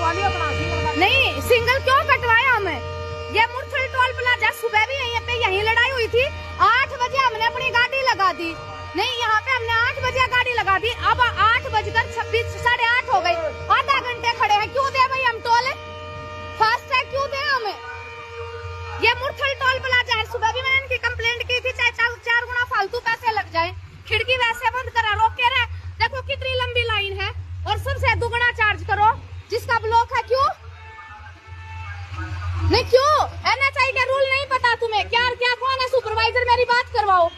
कटवा लिया अपना सिंगल। नहीं सिंगल क्यों कटवाया हमें? ये मुरथल टोल प्लाजा सुबह भी यहीं लड़ाई हुई थी। 8 बजे हमने अपनी गाड़ी लगा दी। नहीं यहाँ पे हमने 8 बजे गाड़ी लगा दी। अब 8:26 साढ़े 8 हो गए, आधा घंटे खड़े हैं। क्यों दे भाई हम टोल? फास्ट टैग क्यों दे हमें? ये मुरथल टोल प्लाजा है। सुबह भी मैंने इनकी कंप्लेंट की थी, चाहे 4 गुना फालतू पैसे लग जाए। खिड़की वैसे बंद करा, रोक के रहे। देखो कितनी लंबी लाइन है और सबसे दुगना चार्ज करो जिसका ब्लॉक है। क्यों नहीं? क्यों? NHI के रूल नहीं पता तुम्हें? क्या क्या कौन है सुपरवाइजर? मेरी बात करवाओ।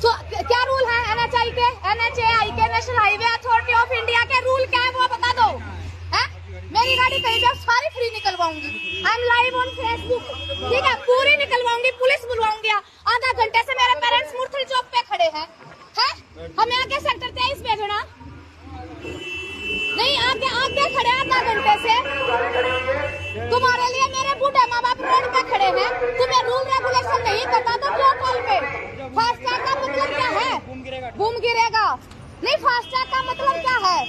क्या रूल है NHI के? NHAI के, national highway authority of India के रूल क्या है वो बता दो। है मेरी गाड़ी कहीं जब सारी फ्री निकलवाऊंगी। I am live on Facebook, ठीक है? पूरी निकलवाऊंगी, पुलिस बुलवाऊंगी। आधा घंटे से मेरे पेरेंट्स मुरथल चौक पे खड़े हैं। हमें आगे सेक्टर 23 भेजना नहीं, आगे खड़े आधा घंटे से। तुम्हारे लिए मेरे बूढ़े माँ बाप रोड पे खड़े हैं। तुम्हें रूल रेगुलेशन नहीं पता तो क्यों टोल पे? फास्टैग का मतलब क्या है? बूम गिरेगा। नहीं फास्टैग का मतलब क्या है?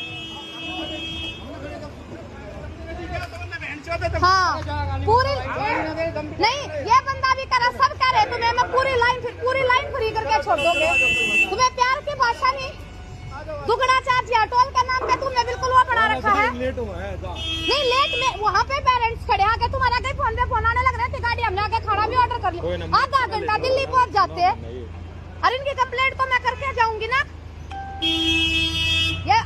हाँ पूरी नहीं, ये बंदा भी करा, सब कह रहे तुम्हें मैं पूरी लाइन फ्री करके छोड़ दोगे। तुम्हें प्यार की भाषा नहीं, दुगना चार्ज या टोल के नाम पे तुमने बिल्कुल वो बना रखा है। लेट हुआ है नहीं लेट में वहाँ पे पेरेंट्स खड़े आके तुम्हारे आगे फोन पे फोन आने लग रहे थे। गाड़ी हमने आगे खड़ा भी ऑर्डर कर लिया, आधा घंटा दिल्ली पहुँच जाते हैं। अरे इनकी कंप्लेंट तो मैं करके जाऊंगी ना। ये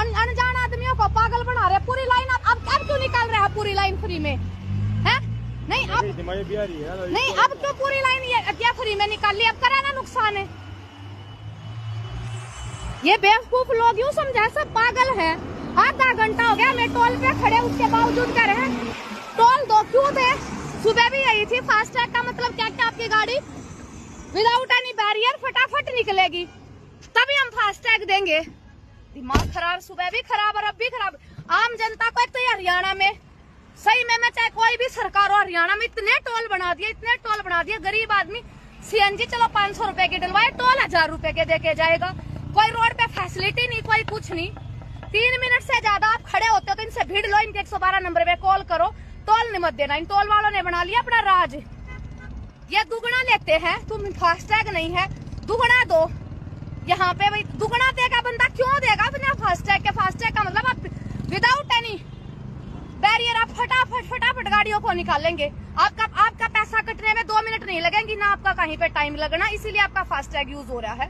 अनजान आदमियों को पागल बना रहे। पूरी लाइन अब क्यों निकाल रहे हैं? पूरी लाइन फ्री में है? नहीं अब क्यों पूरी लाइन ये क्या फ्री में निकाल ली? अब कराना नुकसान है। ये बेवकूफ लोग यूँ समझा सब पागल है। आधा घंटा हो गया मैं टोल पे खड़े, उसके बावजूद कह रहे हैं टोल दो। क्यों दे? सुबह भी यही थी। फास्टैग का मतलब क्या? क्या आपकी गाड़ी विदाउट एनी बैरियर फटाफट निकलेगी तभी हम फास्टैग देंगे। दिमाग खराब, सुबह भी खराब और अब भी खराब। आम जनता को, एक तो ये हरियाणा में सही में, मैं चाहे कोई भी सरकार हो, हरियाणा में इतने टोल बना दिए। गरीब आदमी CNG चलो 500 रुपए की डलवाए, टोल 1000 रुपए के देके जाएगा। कोई रोड पे फैसिलिटी नहीं, कोई कुछ नहीं। 3 मिनट से ज्यादा आप खड़े होते हो तो इनसे भीड़ लो, इनके 112 नंबर पे कॉल करो, टोल नहीं मत देना। इन टोल वालों ने बना लिया अपना राज। ये दुगना लेते हैं, तुम फास्टैग नहीं है दुगना दो। यहाँ पे भाई दुगना देगा बंदा, क्यों देगा बिना फास्टैग के? फास्टैग का मतलब आप विदाउट एनी बैरियर आप फटाफट गाड़ियों को निकालेंगे। आपका पैसा कटने में 2 मिनट नहीं लगेंगी, ना आपका कहीं पे टाइम लगना। इसीलिए आपका फास्टैग यूज हो रहा है।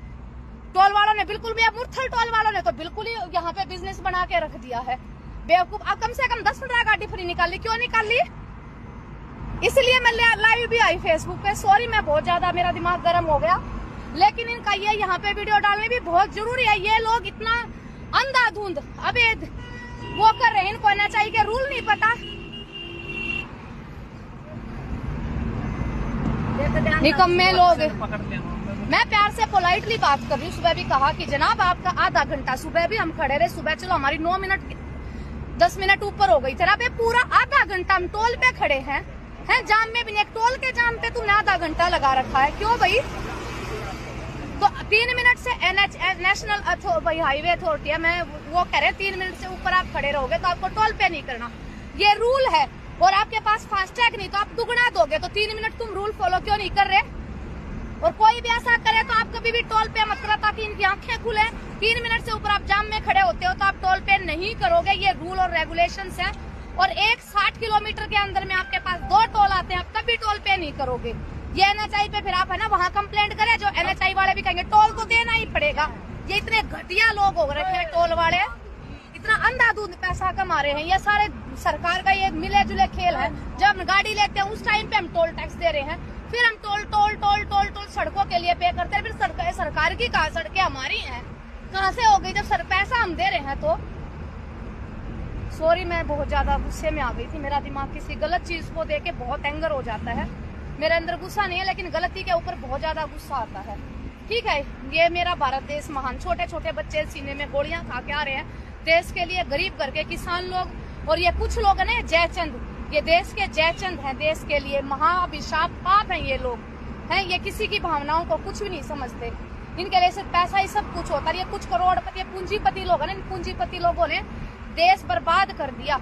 टोल वालों ने बिल्कुल भी, मुरथल टोल वालों ने तो बिल्कुल ही यहाँ पे बिजनेस बना के रख दिया है। बेवकूफ। अब कम से कम 10-15 गाड़ी फ्री निकाल ली। क्यों निकाल ली? इसलिए मैं लाइव भी आई फेसबुक पे। सॉरी मैं बहुत ज्यादा, मेरा दिमाग गर्म हो गया। लेकिन इनका ये यहाँ पे वीडियो डालने भी बहुत जरूरी है। ये लोग इतना अंधाधुंध अवैध वो कर रहे हैं, इनको NHI के रूल नहीं पता। निकम्मे लोग। मैं प्यार से पोलाइटली बात कर रही हूँ। सुबह भी कहा कि जनाब आपका आधा घंटा, सुबह भी हम खड़े रहे। सुबह चलो हमारी 9 मिनट 10 मिनट ऊपर हो गई। जनाब पूरा आधा घंटा हम टोल पे खड़े हैं जाम में भी नहीं। टोल के जाम पे तुमने आधा घंटा लगा रखा है, क्यों भाई? तो 3 मिनट से नेशनल हाईवे अथॉरिटी है, मैं वो कह रहे 3 मिनट से ऊपर आप खड़े रहोगे तो आपको टोल पे नहीं करना, ये रूल है। और आपके पास फास्टैग नहीं तो आप दुगना दोगे, तो 3 मिनट तुम रूल फॉलो क्यों नहीं कर रहे? और कोई भी ऐसा करे तो आप कभी भी टोल पे मत करो, ताकि इनकी आंखें खुले। 3 मिनट से ऊपर आप जाम में खड़े होते हो तो आप टोल पे नहीं करोगे, ये रूल और रेगुलेशंस है। और 60 किलोमीटर के अंदर में आपके पास 2 टोल आते हैं, आप कभी टोल पे नहीं करोगे। ये NHI पे फिर आप है ना वहाँ कंप्लेंट करें, जो NHI वाले भी कहेंगे टोल तो देना ही पड़ेगा। ये इतने घटिया लोग हो रखे हैं टोल वाले, इतना अंधाधुंध पैसा कमा रहे हैं। ये सारे सरकार का ये मिले जुले खेल है। जब हम गाड़ी लेते हैं उस टाइम पे हम टोल टैक्स दे रहे हैं, फिर हम टोल सड़कों के लिए पे करते हैं। फिर सरकार की कहा सड़कें हमारी हैं, कहाँ से हो गई जब पैसा हम दे रहे हैं? तो सॉरी मैं बहुत ज्यादा गुस्से में आ गई थी। मेरा दिमाग किसी गलत चीज को देख के बहुत एंगर हो जाता है। मेरे अंदर गुस्सा नहीं है, लेकिन गलती के ऊपर बहुत ज्यादा गुस्सा आता है। ठीक है, ये मेरा भारत देश महान। छोटे छोटे बच्चे सीने में गोलियां खा के आ रहे हैं देश के लिए, गरीब करके किसान लोग। और ये कुछ लोग है ना जयचंद, ये देश के जयचंद हैं, देश के लिए महाअभिशाप पाप हैं ये लोग हैं। ये किसी की भावनाओं को कुछ भी नहीं समझते, इनके लिए सिर्फ पैसा ही सब कुछ होता है। ये कुछ करोड़पति पूंजीपति लोग हैं, इन पूंजीपति लोगों ने देश बर्बाद कर दिया।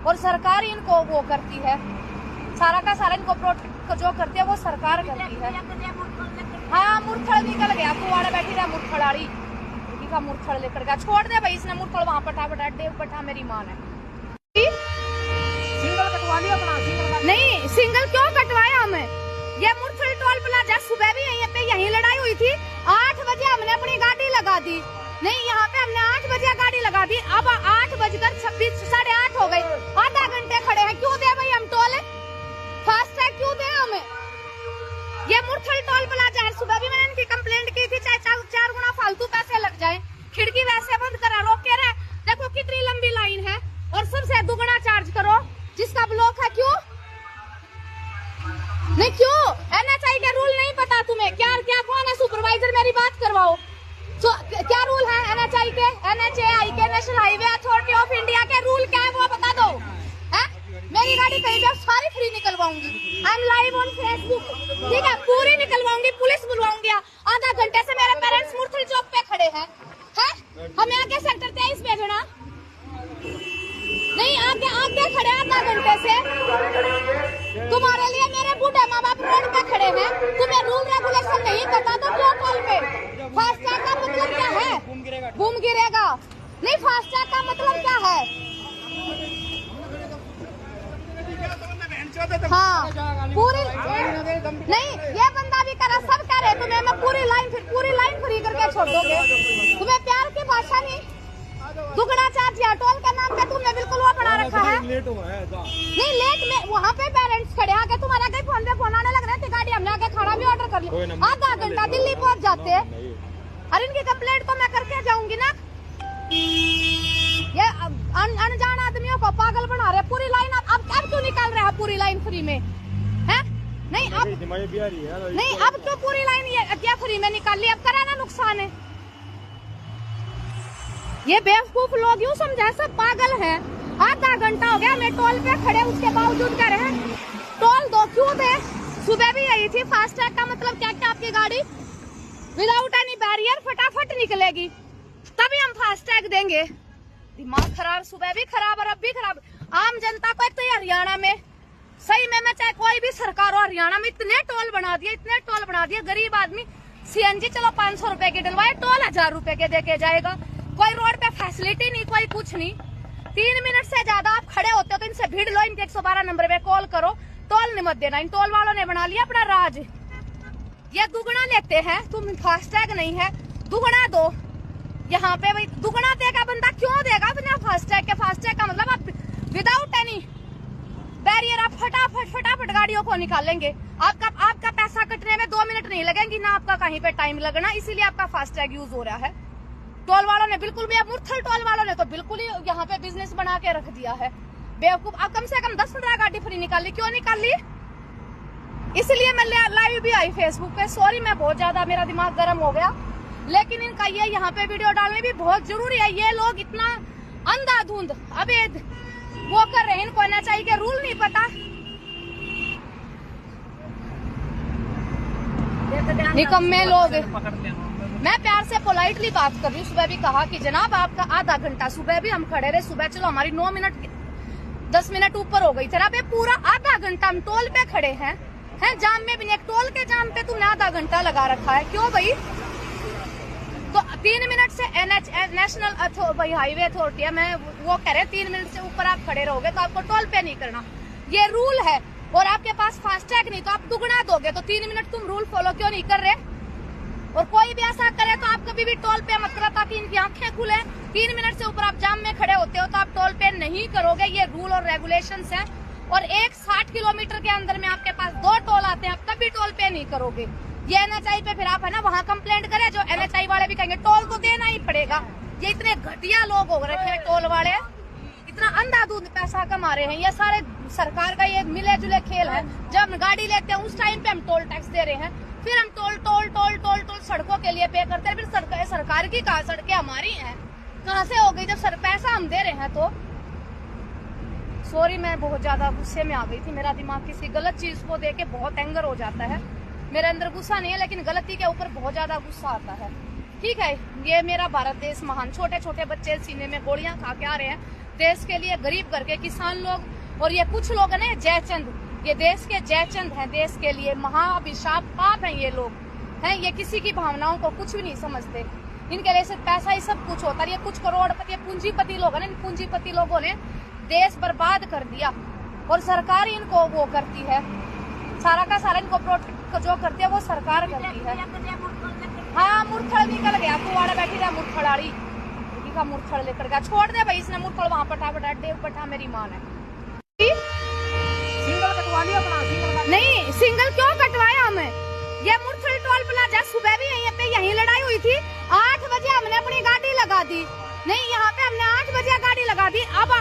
और सरकार इनको वो करती है, सारा का सारा इनको प्रोटेक्ट जो करती है वो सरकार करती है। हाँ मुरथड़ निकल गया, कुआड़ा बैठी रहा मुरथड़ाड़ी का मुरथड़ लेकर गया। छोड़ दे भाई, इसने मुरथड़ वहां पटा पटा डेव पटा मेरी माँ ने। सिंगल कटवा लिया अपना, सिंगल नहीं सिंगल क्यों कटवाया हमें? ये मुरथल टोल प्लाजा सुबह भी यहीं लड़ाई हुई थी। 8 बजे हमने अपनी गाड़ी लगा दी। नहीं यहाँ पे हमने 8 बजे गाड़ी लगा दी। अब 8:26 साढ़े 8 हो गए, आधा घंटे खड़े हैं। क्यों दे भाई हम टोल? फास्ट टैग क्यों दे हमें? ये मुरथल टोल प्लाजा है। सुबह भी मैंने इनकी कंप्लेंट की थी, चाहे 4 गुना फालतू पैसे लग जाए, खिड़की वैसे बंद करा, रोक के रहे। देखो कितनी लंबी लाइन है और सबसे दुगना चार्ज करो जिसका ब्लॉक है। क्यों नहीं? क्यों? NHI के रूल नहीं पता तुम्हें? क्या कौन है सुपरवाइजर? मेरी बात करवाओ। तो क्या रूल है NHI के? NHAI के, national highway authority of India के रूल क्या है वो बता दो। है मेरी गाड़ी कहीं भी सारी फ्री निकलवाऊंगी। I am live on Facebook, ठीक है? पूरी निकलवाऊंगी, पुलिस बुलवाऊंगी। आधा घंटे से मेरे पेरेंट्स मुरथल चौक पे खड़े हैं। हमें आगे सेक्टर 23 भेजना नहीं, आगे खड़े आधा घंटे से। तुम्हारे लिए मेरे बूढ़े माँ बाप रोड पे खड़े हैं। तुम्हें रूल रेगुलेशन नहीं पता तो क्यों टोल पे? फास्ट टैग का मतलब क्या है? बूम गिरेगा। नहीं फास्ट टैग का मतलब क्या है? हाँ पूरी नहीं, ये बंदा भी करा, सब कह रहे तुम्हें मैं पूरी लाइन फ्री करके छोड़ दोगे। तुम्हें प्यार की भाषा नहीं, दुगना चार्ज या टोल के नाम पे तुमने बिल्कुल वो बना रखा है। नहीं लेट में वहाँ पे पेरेंट्स खड़े आके तुम्हारे आगे फोन पे फोन आने लग रहे थे। गाड़ी हमने आगे खाना भी ऑर्डर कर लिया, आधा घंटा दिल्ली पहुँच जाते। अरे इनकी कंप्लेंट तो मैं करके जाऊंगी ना। ये अनजान आदमियों को पागल बना रहे। पूरी लाइन अब क्यों निकाल रहे हैं पूरी लाइन फ्री में? है नहीं अब तो पूरी लाइन ये क्या फ्री में निकाल ली? अब कराना नुकसान है। ये बेवकूफ लोग यूँ समझा सब पागल हैं। आधा घंटा हो गया मैं टोल पे खड़े, उसके बावजूद कह रहे हैं टोल दो। क्यों दे? सुबह भी यही थी। फास्ट टैग का मतलब क्या? आपकी गाड़ी विदाउट एनी बैरियर फटाफट निकलेगी तभी हम फास्ट टैग देंगे। दिमाग खराब, सुबह भी खराब और अब भी खराब। आम जनता को एक तो हरियाणा में सही में मैं चाहे कोई भी सरकार हो, हरियाणा में इतने टोल बना दिए। गरीब आदमी CNG चलो 500 रुपए की डलवाए, टोल 1000 रुपए के देके जाएगा। कोई रोड पे फैसिलिटी नहीं, कोई कुछ नहीं। 3 मिनट से ज्यादा आप खड़े होते हो तो इनसे भीड़ लो, इनके 112 नंबर पे कॉल करो, टोल नहीं मत देना। इन टोल वालों ने बना लिया अपना राज। ये दुगना लेते हैं, तुम फास्ट टैग नहीं है दुगना दो। यहाँ पे भाई दुगना देगा बंदा, क्यों देगा बिना फास्ट टैग के? फास्ट टैग का मतलब आप विदाउट एनी बैरियर आप फटाफट गाड़ियों को निकालेंगे। आपका पैसा कटने में 2 मिनट नहीं लगेंगी, ना आपका कहीं पे टाइम लगना। इसीलिए आपका फास्ट टैग यूज हो रहा है। टोल वालों ने बिल्कुल भी, मुरथल टोल वालों ने तो बिल्कुल ही यहाँ पे बिजनेस बना के रख दिया है। बेवकूफ। अब कम से कम 10-15 गाड़ी फ्री निकाल ली। क्यों निकाल ली? इसलिए मैं लाइव भी आई फेसबुक पे। सॉरी मैं बहुत ज्यादा, मेरा दिमाग गर्म हो गया, लेकिन इनका ये यहाँ पे वीडियो डालने भी बहुत जरूरी है। ये लोग इतना अंधाधुंध अवैध वो कर रहे हैं, इनको NHI के रूल नहीं पता। निकम्मे लोग। मैं प्यार से पोलाइटली बात कर रही हूँ। सुबह भी कहा कि जनाब आपका आधा घंटा, सुबह भी हम खड़े रहे। सुबह चलो हमारी 9 मिनट 10 मिनट ऊपर हो गई। तेरा पे पूरा आधा घंटा हम टोल पे खड़े हैं जाम में भी नहीं। एक टोल के जाम पे तुमने आधा घंटा लगा रखा है। क्यों भाई? तो 3 मिनट से नेशनल भाई हाईवे अथॉरिटी है, मैं वो कह रहे 3 मिनट से ऊपर आप खड़े रहोगे तो आपको टोल पे नहीं करना, ये रूल है। और आपके पास फास्ट टैग नहीं तो आप दुगना दोगे, तो 3 मिनट तुम रूल फॉलो क्यों नहीं कर रहे? और कोई भी ऐसा करे तो आप कभी भी टोल पे मत करो ताकि इनकी आंखें खुले। 3 मिनट से ऊपर आप जाम में खड़े होते हो तो आप टोल पे नहीं करोगे, ये रूल और रेगुलेशंस हैं। और 60 किलोमीटर के अंदर में आपके पास 2 टोल आते हैं, आप तभी टोल पे नहीं करोगे। ये NHI पे फिर आप है ना वहाँ कंप्लेंट करें, जो NHI वाले भी कहेंगे टोल तो देना ही पड़ेगा। ये इतने घटिया लोग हो रखे हैं टोल वाले, इतना अंधाधुंध पैसा कमा रहे हैं। ये सारे सरकार का ये मिले जुले खेल है। जब हम गाड़ी लेते हैं उस टाइम पे हम टोल टैक्स दे रहे हैं, फिर हम टोल सड़कों के लिए पे करते हैं। फिर सरकार की कहा सड़कें हमारी हैं, कहाँ से हो गई जब पैसा हम दे रहे हैं? तो सॉरी मैं बहुत ज्यादा गुस्से में आ गई थी। मेरा दिमाग किसी गलत चीज को देख के बहुत एंगर हो जाता है। मेरे अंदर गुस्सा नहीं है, लेकिन गलती के ऊपर बहुत ज्यादा गुस्सा आता है। ठीक है, ये मेरा भारत देश महान। छोटे छोटे बच्चे सीने में गोलियां खा के आ रहे हैं, देश के लिए गरीब करके किसान लोग और ये कुछ लोग है ना जयचंद, ये देश के जयचंद हैं, देश के लिए महाअभिशाप पाप हैं ये लोग हैं। ये किसी की भावनाओं को कुछ भी नहीं समझते, इनके लिए सिर्फ पैसा ही सब कुछ होता है। ये कुछ करोड़पति पूंजीपति लोग हैं ना, इन पूंजीपति लोगों ने देश बर्बाद कर दिया और सरकार इनको वो करती है, सारा का सारा इनको प्रोटेक्ट जो करती है वो सरकार करती है। हाँ मुरथड़ निकल गया, कुआड़ा बैठी रहा मुरथड़ाड़ी का मुरथड़ लेकर गया, छोड़ दे भाई इसने मुरथड़ वहां पठा पठा डेव पठा मेरी माँ ने। सिंगल कटवा लिया अपना, सिंगल नहीं सिंगल क्यों कटवाया हमें, ये मुरथल टोल प्लाजा सुबह भी यहीं लड़ाई हुई थी। 8 बजे हमने अपनी गाड़ी लगा दी, नहीं यहाँ पे हमने 8 बजे गाड़ी लगा दी। अब